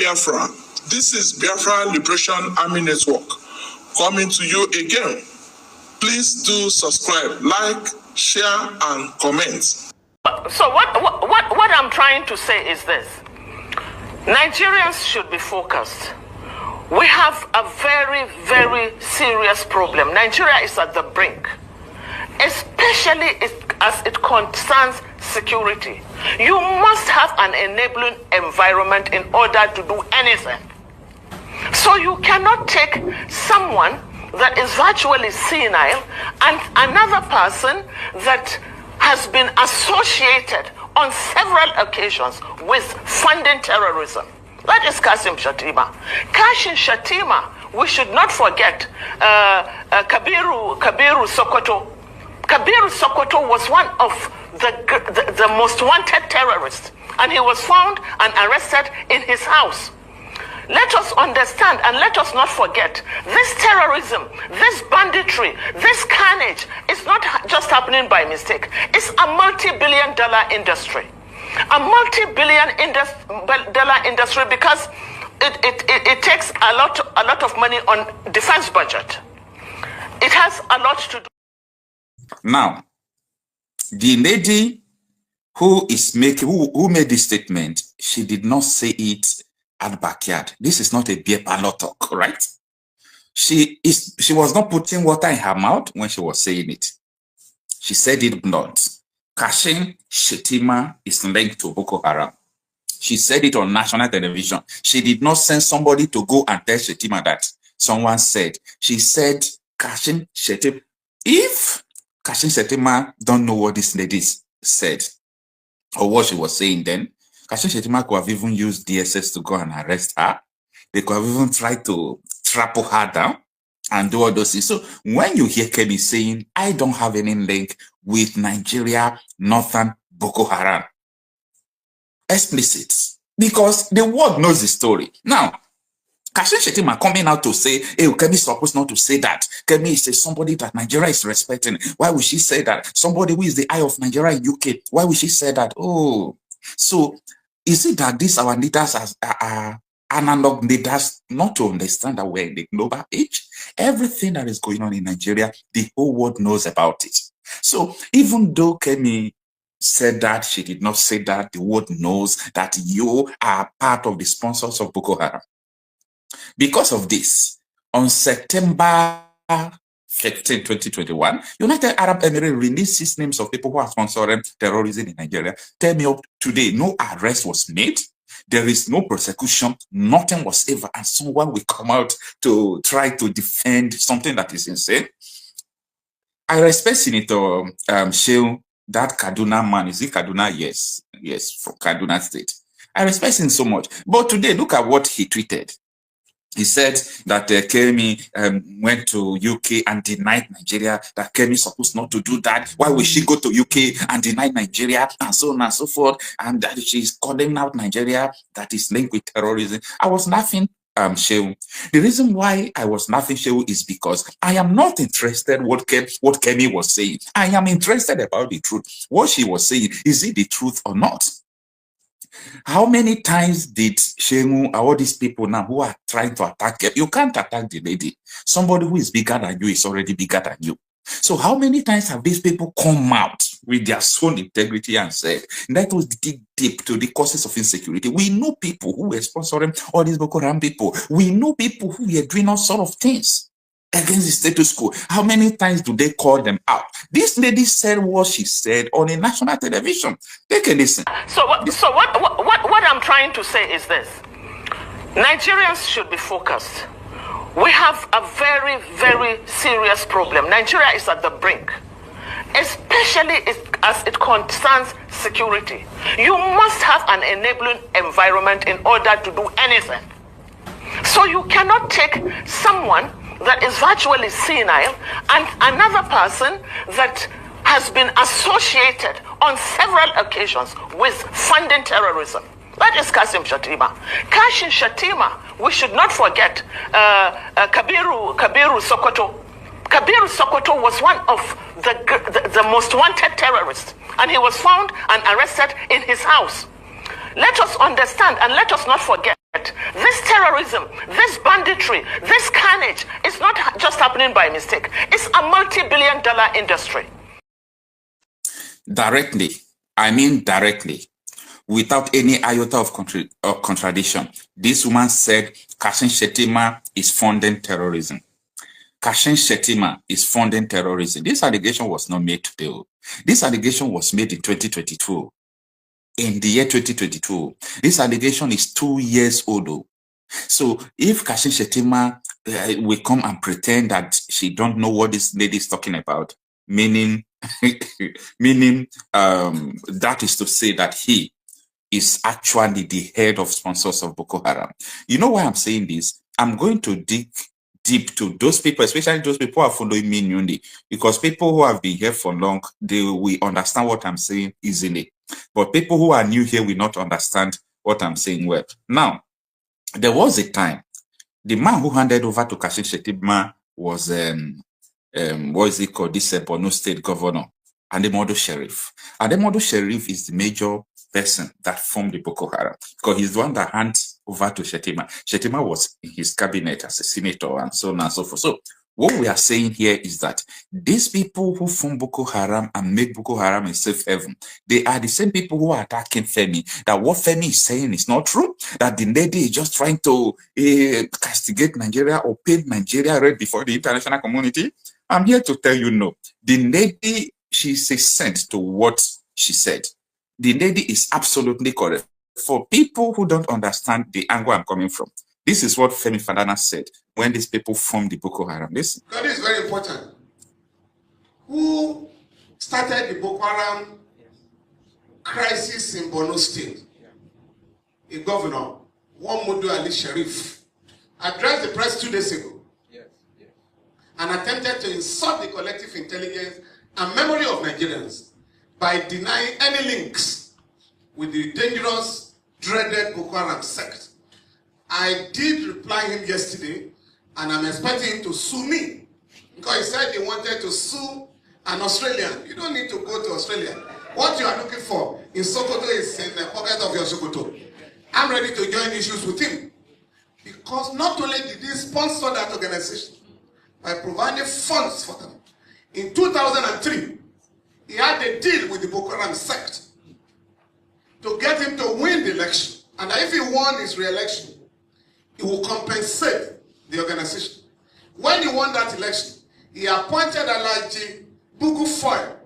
Biafra. This is Biafra Liberation Army Network coming to you again. Please do subscribe, like, share, and comment. So what I'm trying to say is this. Nigerians should be focused. We have a very, very serious problem. Nigeria is at the brink, especially as it concerns security. You must have an enabling environment in order to do anything. So you cannot take someone that is virtually senile and another person that has been associated on several occasions with funding terrorism. That is Shettima. Shettima, we should not forget Kabiru Sokoto. Kabiru Sokoto was one of the most wanted terrorists, and he was found and arrested in his house. Let us understand and let us not forget, this terrorism, this banditry, this carnage is not just happening by mistake. It's a multi-billion-dollar industry. A multi-billion-dollar industry because it takes a lot of money on defense budget. It has a lot to do. Now, the lady who made this statement, she did not say it at the backyard. This is not a beer parlor talk, right? She was not putting water in her mouth when she was saying it. She said it blunt. Shettima is linked to Boko Haram. She said it on national television. She did not send somebody to go and tell Shettima that someone said. She said, Shettima. If Shettima don't know what this lady said or what she was saying then, Shettima could have even used DSS to go and arrest her. They could have even tried to trample her down and do all those things. So when you hear Kemi saying, I don't have any link with Nigeria, Northern Boko Haram, explicit, because the world knows the story. Now, Shettima coming out to say, hey, Kemi is supposed not to say that. Kemi is somebody that Nigeria is respecting. Why would she say that? Somebody who is the eye of Nigeria in UK. Why would she say that? Oh, so is it that these our leaders are analog leaders not to understand that we're in the global age? Everything that is going on in Nigeria, the whole world knows about it. So even though Kemi said that, she did not say that, the world knows that you are part of the sponsors of Boko Haram. Because of this, on September 15, 2021, United Arab Emirates released 6 names of people who are sponsoring terrorism in Nigeria. Tell me up today, no arrest was made. There is no prosecution. Nothing was ever. And someone will come out to try to defend something that is insane. I respect Senator Shehu, that Kaduna man. Is it Kaduna? Yes. Yes, from Kaduna State. I respect him so much. But today, look at what he tweeted. He said that Kemi went to UK and denied Nigeria, that Kemi is supposed not to do that. Why will she go to UK and deny Nigeria, and so on and so forth, and that she's calling out Nigeria that is linked with terrorism. I was laughing, Shehu. The reason why I was laughing, Shehu, is because I am not interested what Kemi was saying. I am interested about the truth. What she was saying, is it the truth or not? How many times did Shemu, all these people now who are trying to attack you? You can't attack the lady. Somebody who is bigger than you is already bigger than you. So how many times have these people come out with their soul integrity and said, let us dig deep to the causes of insecurity? We know people who were sponsoring all these Boko Haram people. We know people who were doing all sort of things against the status quo. How many times do they call them out? This lady said what she said on a national television. Take a listen. So what I'm trying to say is this. Nigerians should be focused. We have a very, very serious problem. Nigeria is at the brink, especially as it concerns security. You must have an enabling environment in order to do anything. So you cannot take someone that is virtually senile and another person that has been associated on several occasions with funding terrorism. That is Shettima. Shettima, we should not forget Kabiru Sokoto. Kabiru Sokoto was one of the most wanted terrorists, and he was found and arrested in his house. Let us understand and let us not forget, This terrorism, this banditry, this carnage is not just happening by mistake. It's a multi-billion-dollar industry. Directly, I mean directly, without any iota of contradiction, this woman said Kashim Shettima is funding terrorism. Kashim Shettima is funding terrorism. This allegation was not made today. This allegation was made in 2022. In the year 2022. This allegation is 2 years old. So if Kashim Shettima will come and pretend that she don't know what this lady is talking about, meaning that is to say that he is actually the head of sponsors of Boko Haram. You know why I'm saying this? I'm going to dig deep to those people, especially those people who are following me newly, because people who have been here for long, they will understand what I'm saying easily. But people who are new here will not understand what I'm saying well. Now, there was a time, the man who handed over to Kashim Shettima was, what is it called, this Borno State Governor, Ademodu Sheriff. Ademodu Sheriff is the major person that formed the Boko Haram, because he's the one that hands over to Shettima. Shettima was in his cabinet as a senator and so on and so forth. So what we are saying here is that these people who form Boko Haram and make Boko Haram a safe haven, they are the same people who are attacking Femi. That what Femi is saying is not true, that the lady is just trying to castigate Nigeria or paint Nigeria red before the international community. I'm here to tell you no. The lady, she's a saint to what she said. The lady is absolutely correct. For people who don't understand the angle I'm coming from, this is what Femi Falana said when these people formed the Boko Haram. Listen. That is very important. Who started the Boko Haram crisis in Borno State? A governor, Muhammadu Ali Sheriff, addressed the press 2 days ago and attempted to insult the collective intelligence and memory of Nigerians by denying any links with the dangerous, dreaded Boko Haram sect. I did reply him yesterday, and I'm expecting him to sue me, because he said he wanted to sue an Australian. You don't need to go to Australia. What you are looking for in Sokoto is in the pocket of your Sokoto. I'm ready to join issues with him, because not only did he sponsor that organization by providing funds for them, in 2003, he had a deal with the Boko Haram sect to get him to win the election. And if he won his re-election, he will compensate the organization. When he won that election, he appointed Alhaji Bugu Foyle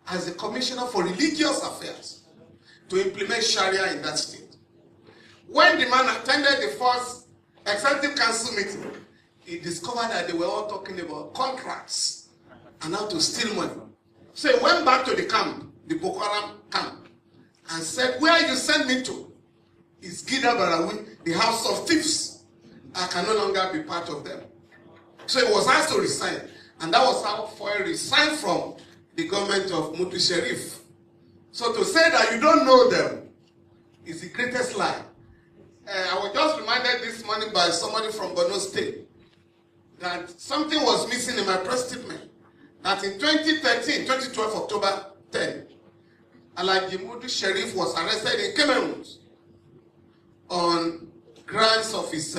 as the Commissioner for Religious Affairs to implement Sharia in that state. When the man attended the first Executive Council meeting, he discovered that they were all talking about contracts and how to steal money. So he went back to the camp, the Boko Haram camp, and said, where you send me to is Gida Barawi, the house of thieves. I can no longer be part of them. So he was asked to resign. And that was how Foyle resigned from the government of Mutu Sheriff. So to say that you don't know them is the greatest lie. I was just reminded this morning by somebody from Borno State that something was missing in my press statement. That in 2013, 2012, October 10, Alhaji Mutu Sheriff was arrested in Cameroon on grounds of his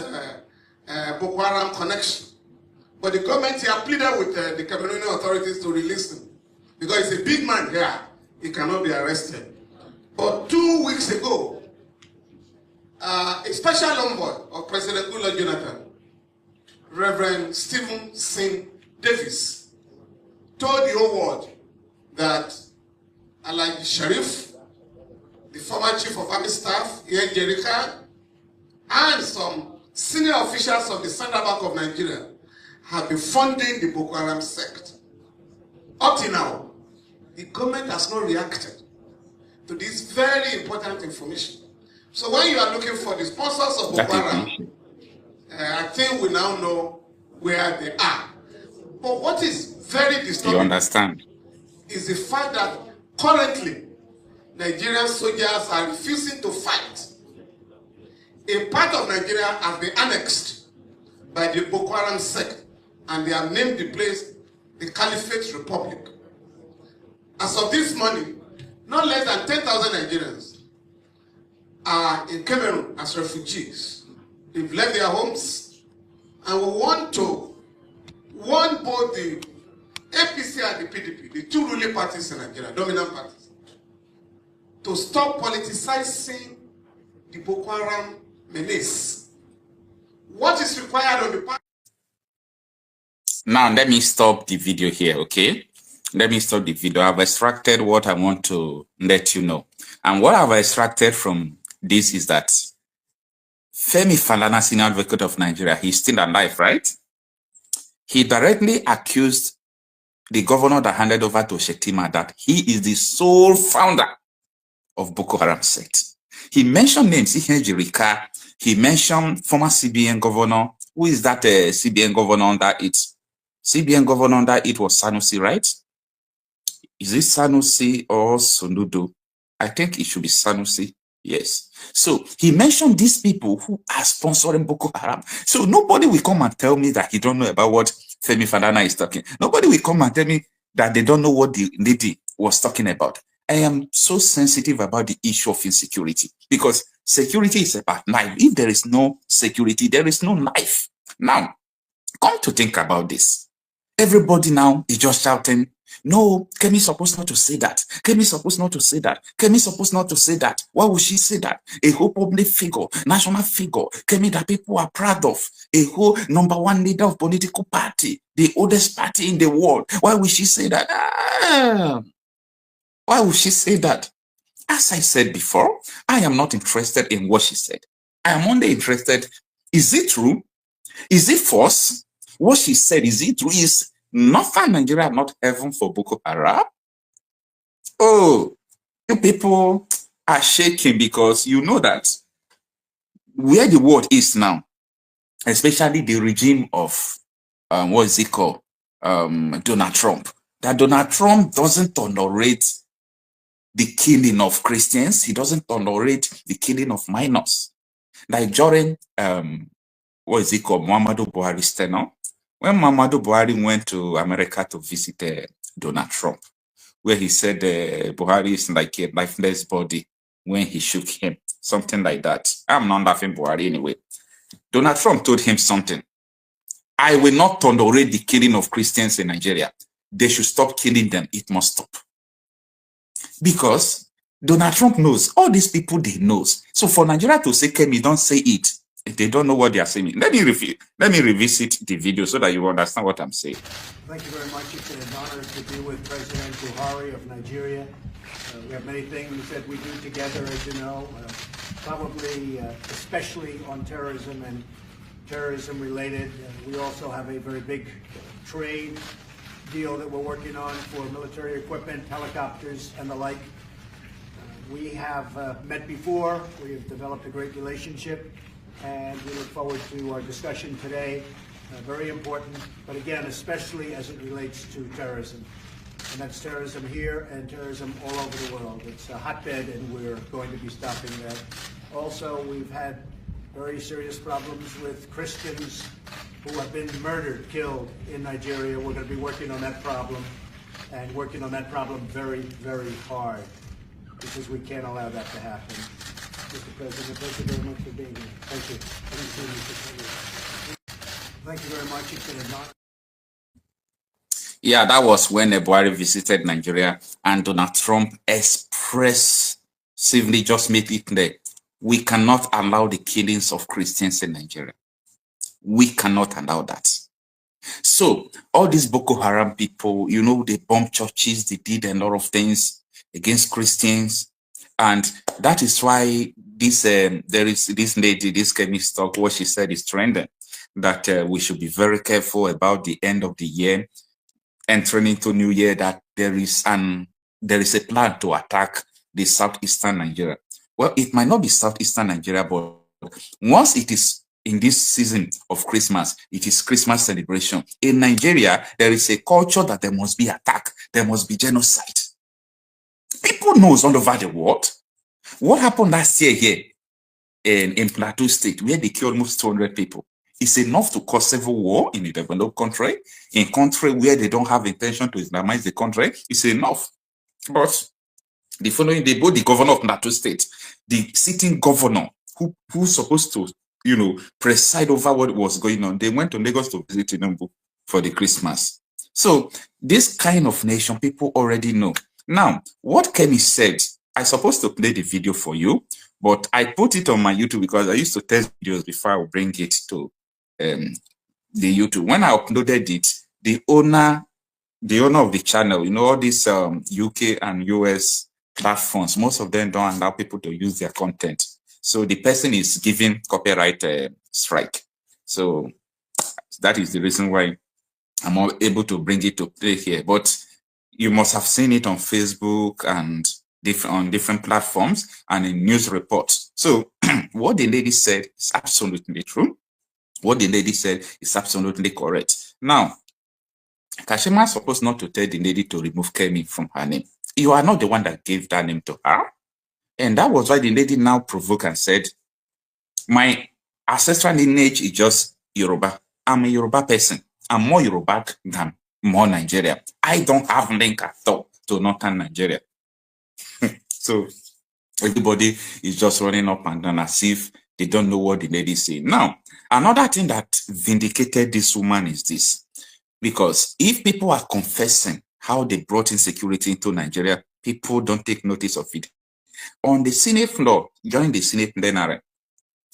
Boko Haram connection. But the government here pleaded with the Cameroonian authorities to release him, because he's a big man here, he cannot be arrested. But 2 weeks ago, a special envoy of President Goodluck Jonathan, Reverend Stephen Singh Davis, told the whole world that Alhaji Sheriff, the former chief of army staff, Ian Jerika, and some senior officials of the Central Bank of Nigeria have been funding the Boko Haram sect. Up till now, the government has not reacted to this very important information. So when you are looking for the sponsors of Boko Haram, I think we now know where they are. But what is very disturbing, you understand, is the fact that currently Nigerian soldiers are refusing to fight. A part of Nigeria has been annexed by the Boko Haram sect, and they have named the place the Caliphate Republic. As of this morning, not less than 10,000 Nigerians are in Cameroon as refugees. They've left their homes, and we want to warn both the APC and the PDP, the two ruling parties in Nigeria, dominant parties, to stop politicizing the Boko Haram menace. What is required on the part? Now, let me stop the video here, okay? Let me stop the video. I've extracted what I want to let you know. And what I've extracted from this is that Femi Falana, senior advocate of Nigeria, he's still alive, right? He directly accused the governor that handed over to Shettima that he is the sole founder of Boko Haram sect. He mentioned names, Rika. He mentioned former CBN governor. Who is that CBN governor under it? CBN governor under it was Sanusi, right? Is it Sanusi or Sonudo? I think it should be Sanusi. Yes. So he mentioned these people who are sponsoring Boko Haram. So nobody will come and tell me that he don't know about what Femi Falana is talking. Nobody will come and tell me that they don't know what the lady was talking about. I am so sensitive about the issue of insecurity because security is about life. If there is no security, there is no life. Now, come to think about this. Everybody now is just shouting, no, Kemi supposed not to say that. Kemi supposed not to say that. Kemi supposed not to say that. Why would she say that? A whole public figure, national figure, Kemi that people are proud of, a whole #1 leader of political party, the oldest party in the world. Why would she say that? Why would she say that? As I said before, I am not interested in what she said. I am only interested, is it true? Is it false? What she said, is it true? Is Northern Nigeria not heaven for Boko Haram? Oh, you people are shaking because you know that where the world is now, especially the regime of, what is it called? Donald Trump. That Donald Trump doesn't tolerate the killing of Christians. He doesn't tolerate the killing of minors. Like during, what is it called? Muhammadu Buhari's tenure. When Muhammadu Buhari went to America to visit Donald Trump, where he said Buhari is like a lifeless body when he shook him, something like that. I'm not laughing Buhari anyway. Donald Trump told him something. I will not tolerate the killing of Christians in Nigeria. They should stop killing them. It must stop. Because Donald Trump knows, all these people, they knows. So for Nigeria to say, Kemi, don't say it, if they don't know what they are saying. Let me revisit the video so that you understand what I'm saying. Thank you very much. It's an honor to be with President Buhari of Nigeria. We have many things that we do together, as you know, probably especially on terrorism and terrorism related. We also have a very big trade deal that we're working on for military equipment, helicopters, and the like. We have met before. We have developed a great relationship, and we look forward to our discussion today. Very important, but again, especially as it relates to terrorism. And that's terrorism here and terrorism all over the world. It's a hotbed, and we're going to be stopping that. Also, we've had very serious problems with Christians who have been murdered, killed in Nigeria. We're going to be working on that problem, and working on that problem very, very hard, because we can't allow that to happen. Mr. President, thank you very much for being here. Thank you. Thank you very much. It's been an honor. Yeah, that was when Buhari visited Nigeria, and Donald Trump expressively just made it clear, we cannot allow the killings of Christians in Nigeria. We cannot allow that. So all these Boko Haram people, you know, they bombed churches, they did a lot of things against Christians. And that is why this there is this lady, this chemist talk, what she said is trending, that we should be very careful about the end of the year, entering into New Year, that there is a plan to attack the southeastern Nigeria. Well, it might not be southeastern Nigeria, but once it is in this season of Christmas, it is Christmas celebration. In Nigeria, there is a culture that there must be attack, there must be genocide. People knows all over the world. What happened last year here in Plateau State, where they killed almost 200 people? It's enough to cause civil war in a developed country. In country where they don't have intention to Islamize the country, it's enough. But the following day, both the governor of Plateau State, the sitting governor who's supposed to preside over what was going on. They went to Lagos to visit Tinubu for the Christmas. So this kind of nation, people already know. Now, what Kemi said, I supposed to play the video for you, but I put it on my YouTube because I used to test videos before I would bring it to the YouTube. When I uploaded it, the owner of the channel, all these UK and US platforms, most of them don't allow people to use their content. So the person is giving copyright strike. So that is the reason why I'm not able to bring it to play here. But you must have seen it on Facebook and on different platforms and in news reports. So what the lady said is absolutely true. What the lady said is absolutely correct. Now, Kashima is supposed not to tell the lady to remove Kemi from her name. You are not the one that gave that name to her. And that was why the lady now provoked and said, my ancestral lineage is just Yoruba. I'm a Yoruba person. I'm more Yoruba than more Nigeria. I don't have link at all to Northern Nigeria. So everybody is just running up and down as if they don't know what the lady is saying. Now, another thing that vindicated this woman is this. Because if people are confessing how they brought insecurity into Nigeria, people don't take notice of it. On the Senate floor, during the Senate plenary,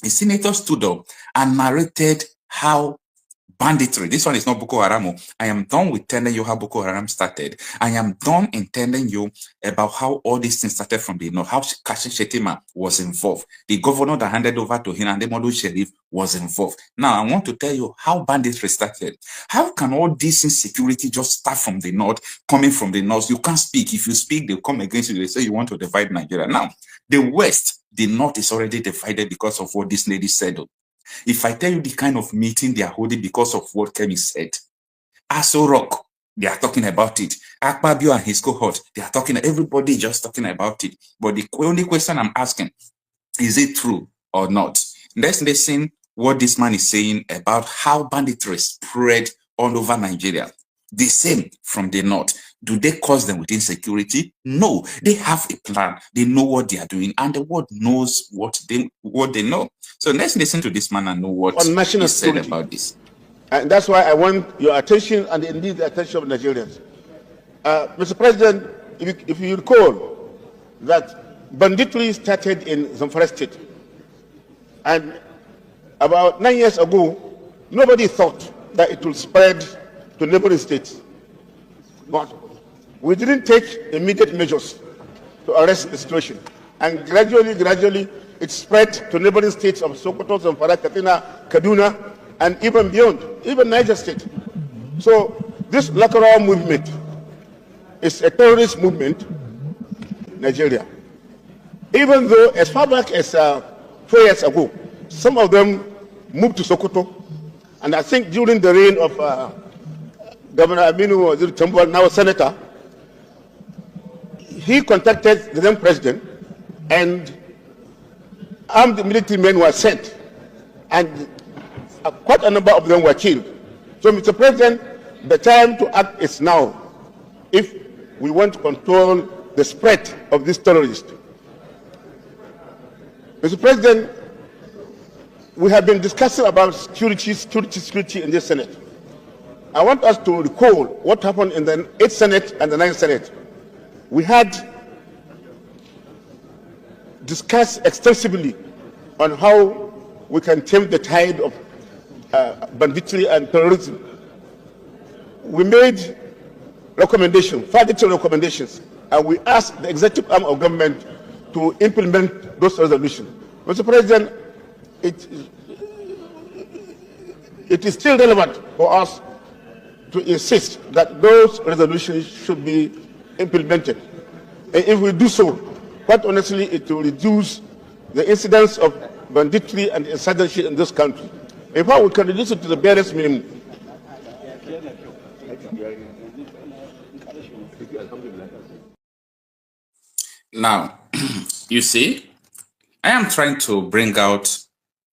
the senator stood up and narrated how banditry, this one is not Boko Haram. I am done with telling you how Boko Haram started. I am done in telling you about how all these things started from the north, how Shettima was involved. The governor that handed over to him and the Modu Sheriff was involved. Now, I want to tell you how banditry started. How can all this insecurity just start from the north, coming from the north? You can't speak. If you speak, they'll come against you. They say you want to divide Nigeria. Now, the west, the north is already divided because of what this lady said. If I tell you the kind of meeting they are holding because of what Kemi said, Aso Rock, they are talking about it. Akpabio and his cohort, they are talking, everybody just talking about it. But the only question I'm asking, is it true or not? Let's listen what this man is saying about how banditry spread all over Nigeria. The same from the north. Do they cause them with insecurity? No, they have a plan. They know what they are doing, and the world knows what they know. So let's listen to this man and know what he said about this. And that's why I want your attention and indeed the attention of Nigerians. Mr. President, if you recall that banditry started in Zamfara State, and about 9 years ago, nobody thought that it would spread to neighboring states. But we didn't take immediate measures to arrest the situation. And gradually, it spread to neighboring states of Sokoto, Zamfara, Katsina, Kaduna, and even beyond, even Niger State. So this lateral movement is a terrorist movement in Nigeria. Even though as far back as 4 years ago, some of them moved to Sokoto, and I think during the reign of Governor Aminu Tambuwal, now Senator, he contacted the then president, and armed military men were sent, and quite a number of them were killed. So, Mr. President, the time to act is now if we want to control the spread of this terrorist. Mr. President, we have been discussing about security in this Senate. I want us to recall what happened in the 8th Senate and the 9th Senate. We had discussed extensively on how we can tame the tide of banditry and terrorism. We made recommendations, 5 recommendations, and we asked the executive arm of government to implement those resolutions. Mr. President, it is still relevant for us to insist that those resolutions should be implemented. And if we do so, quite honestly, it will reduce the incidence of banditry and insurgency in this country. In fact, we can reduce it to the barest minimum. Now, you see, I am trying to bring out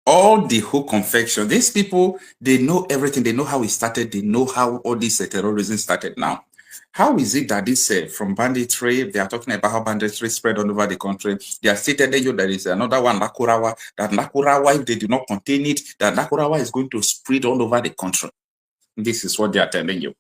all the whole confection. These people, they know everything. They know how it started. They know how all this terrorism started now. How is it that this from banditry, they are talking about how banditry spread all over the country? They are stated that there is another one, Nakurawa, that Nakurawa, if they do not contain it, that Nakurawa is going to spread all over the country. This is what they are telling you.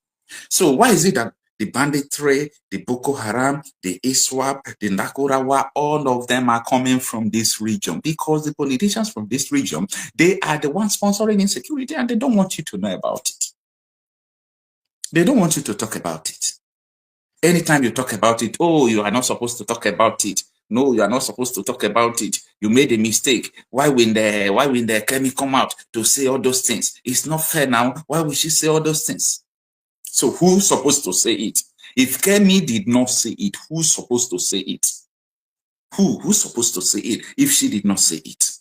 So why is it that the banditry, the Boko Haram, the ISWAP, the Nakurawa, all of them are coming from this region? Because the politicians from this region, they are the ones sponsoring insecurity, and they don't want you to know about it. They don't want you to talk about it. Anytime you talk about it, oh, you are not supposed to talk about it. No, you are not supposed to talk about it. You made a mistake. Why will the Kemi come out to say all those things? It's not fair now. Why would she say all those things? So who's supposed to say it? If Kemi did not say it, who's supposed to say it? Who's supposed to say it if she did not say it?